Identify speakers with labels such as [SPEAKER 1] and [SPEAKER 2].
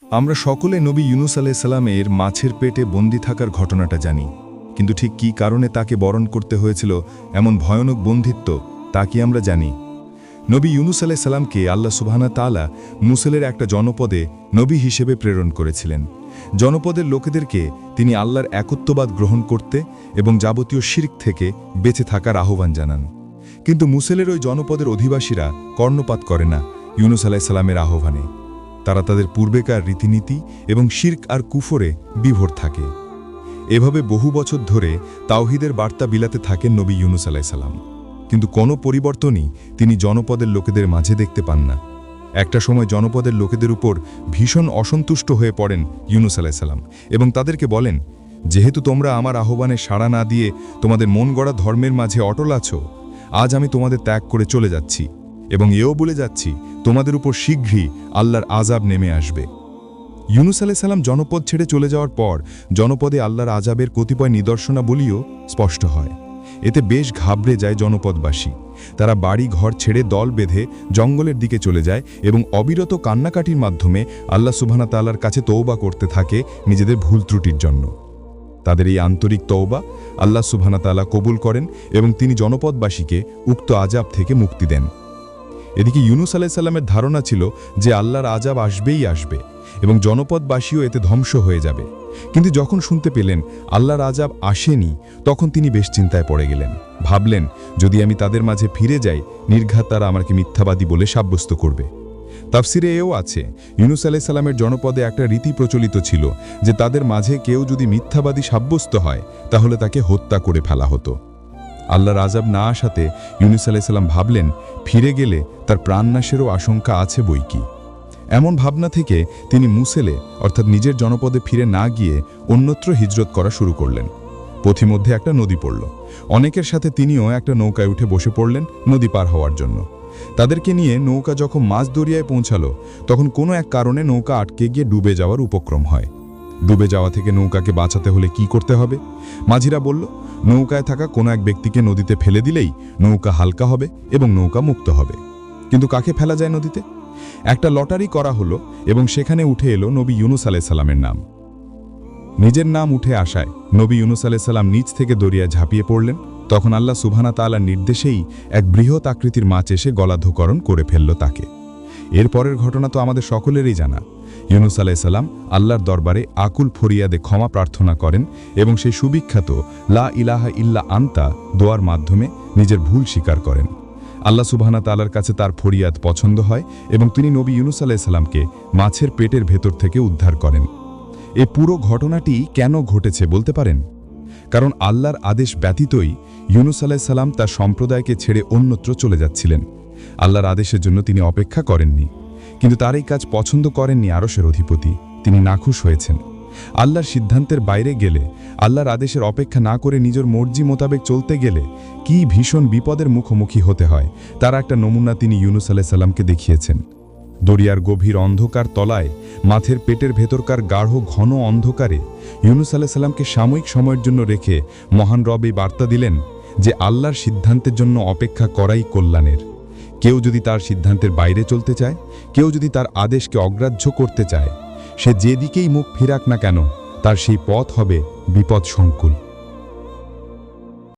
[SPEAKER 1] আমরা সকলে নবী ইউনুস আলাইহিস সালামের মাছের পেটে বন্দী থাকার ঘটনাটা জানি, কিন্তু ঠিক কী কারণে তাকে বরণ করতে হয়েছিল এমন ভয়ানক বন্দিত্ব তা কি আমরা জানি? নবী ইউনুস আলাইহিস সালামকে আল্লাহ সুবহানাহু ওয়া তাআলা মুসলের একটা জনপদে নবী হিসেবে প্রেরণ করেছিলেন। জনপদের লোকেদেরকে তিনি আল্লাহর একত্ববাদ গ্রহণ করতে এবং যাবতীয় শিরক থেকে বেঁচে থাকার আহ্বান জানান। কিন্তু মুসলের ওই জনপদের অধিবাসীরা কর্ণপাত করে না ইউনুস আলাইহিস সালামের আহ্বানে। তারা তাদের পূর্বেকার রীতিনীতি এবং শিরক আর কুফরে বিভোর থাকে। এভাবে বহু বছর ধরে তাওহীদের বার্তা বিলাতে থাকেন নবী ইউনুস আলাইহিস সালাম, কিন্তু কোনো পরিবর্তনই তিনি জনপদের লোকেদের মাঝে দেখতে পান না। একটা সময় জনপদের লোকেদের উপর ভীষণ অসন্তুষ্ট হয়ে পড়েন ইউনুস আলাইহিস সালাম এবং তাদেরকে বলেন, যেহেতু তোমরা আমার আহ্বানে সাড়া না দিয়ে তোমাদের মন গড়া ধর্মের মাঝে অটল আছো, আজ আমি তোমাদের ত্যাগ করে চলে যাচ্ছি এবং এও বলে যাচ্ছি তোমাদের উপর শীঘ্রই আল্লাহর আযাব নেমে আসবে। ইউনুস আলাইহিস সালাম জনপদ ছেড়ে চলে যাওয়ার পর জনপদে আল্লাহর আযাবের কতিপয় নিদর্শনাবলীও স্পষ্ট হয়। এতে বেশ ঘাবড়ে যায় জনপদবাসী। তারা বাড়ি ঘর ছেড়ে দল বেঁধে জঙ্গলের দিকে চলে যায় এবং অবিরত কান্নাকাটির মাধ্যমে আল্লাহ সুবহানাহু ওয়া তাআলার কাছে তওবা করতে থাকে নিজেদের ভুল ত্রুটির জন্য। তাদের এই আন্তরিক তওবা আল্লাহ সুবহানাহু ওয়া তাআলা কবুল করেন এবং তিনি জনপদবাসীকে উক্ত আযাব থেকে মুক্তি দেন। এদিকে ইউনুস আলাইহিস সালামের ধারণা ছিল যে আল্লাহর আযাব আসবেই আসবে এবং জনপদবাসীও এতে ধ্বংস হয়ে যাবে। কিন্তু যখন শুনতে পেলেন আল্লাহর আযাব আসেনি, তখন তিনি বেশ চিন্তায় পড়ে গেলেন। ভাবলেন, যদি আমি তাদের মাঝে ফিরে যাই, নির্ঘাত তারা আমাকে মিথ্যাবাদী বলে সাব্যস্ত করবে। তাফসিরে এও আছে, ইউনুস আলাইহিস সালামের জনপদে একটা রীতি প্রচলিত ছিল যে তাদের মাঝে কেউ যদি মিথ্যাবাদী সাব্যস্ত হয় তাহলে তাকে হত্যা করে ফেলা হতো। আল্লাহর আযাব না আসাতে ইউনুস আলাইহিস সালাম ভাবলেন, ফিরে গেলে তার প্রাণনাশেরও আশঙ্কা আছে বইকি। এমন ভাবনা থেকে তিনি মুসেলে অর্থাৎ নিজের জনপদে ফিরে না গিয়ে অন্যত্র হিজরত করা শুরু করলেন। পথিমধ্যে একটা নদী পড়ল। অনেকের সাথে তিনিও একটা নৌকায় উঠে বসে পড়লেন নদী পার হওয়ার জন্য। তাদেরকে নিয়ে নৌকা যখন মাঝ দরিয়ায় পৌঁছালো, তখন কোনো এক কারণে নৌকা আটকে গিয়ে ডুবে যাওয়ার উপক্রম হয়। ডুবে যাওয়া থেকে নৌকাকে বাঁচাতে হলে কি করতে হবে? মাঝিরা বলল, নৌকায় থাকা কোনো এক ব্যক্তিকে নদীতে ফেলে দিলেই নৌকা হালকা হবে এবং নৌকা মুক্ত হবে। কিন্তু কাকে ফেলা যায় নদীতে? একটা লটারি করা হলো এবং সেখানে উঠে এলো নবী ইউনুস আলাইহিস সালামের নাম। নিজের নাম উঠে আসায় নবী ইউনুস আলাইহিস সালাম নিচ থেকে দরিয়ায় ঝাঁপিয়ে পড়লেন। তখন আল্লাহ সুবহানাহু ওয়া তাআলার নির্দেশেই এক বৃহৎ আকৃতির মাছ এসে গলাধঃকরণ করে ফেলল তাকে। এরপরের ঘটনা তো আমাদের সকলেরই জানা। ইউনুস আলাইহিস সালাম আল্লাহর দরবারে আকুল ফরিয়াদে ক্ষমা প্রার্থনা করেন এবং সেই সুবিখ্যাত লা ইলাহা ইল্লা আনতা দোয়ার মাধ্যমে নিজের ভুল স্বীকার করেন। আল্লাহ সুবহানাহু ওয়া তাআলার কাছে তার ফরিয়াদ পছন্দ হয় এবং তিনি নবী ইউনুস আলাইহিস সালামকে মাছের পেটের ভেতর থেকে উদ্ধার করেন। এই পুরো ঘটনাটি কেন ঘটেছে বলতে পারেন? কারণ আল্লাহর আদেশ ব্যতীতই ইউনুস আলাইহিস সালাম তার সম্প্রদায়কে ছেড়ে অন্যত্র চলে যাচ্ছিলেন। আল্লাহর আদেশের জন্য তিনি অপেক্ষা করেননি, কিন্তু তার এই কাজ পছন্দ করেননি আরশের অধিপতি। তিনি নাখুশ হয়েছেন। আল্লাহর সিদ্ধান্তের বাইরে গেলে, আল্লাহর আদেশের অপেক্ষা না করে নিজের মর্জি মোতাবেক চলতে গেলে কি ভীষণ বিপদের মুখোমুখি হতে হয় তার একটা নমুনা তিনি ইউনুস আলাইহিস সালামকে দেখিয়েছেন। দরিয়ার গভীর অন্ধকার তলায় মাছের পেটের ভেতরকার গাঢ় ঘন অন্ধকারে ইউনুস আলাইহিস সালামকে সাময়িক সময়ের জন্য রেখে মহান রব এই বার্তা দিলেন যে আল্লাহর সিদ্ধান্তের জন্য অপেক্ষা করাই কল্যাণের। কেউ যদি তার সিদ্ধান্তের বাইরে চলতে চায়, কেউ যদি তার আদেশকে অগ্রাহ্য করতে চায়, সে যেদিকেই মুখ ফিরাক না কেন তার সেই পথ হবে বিপদ সংকুল।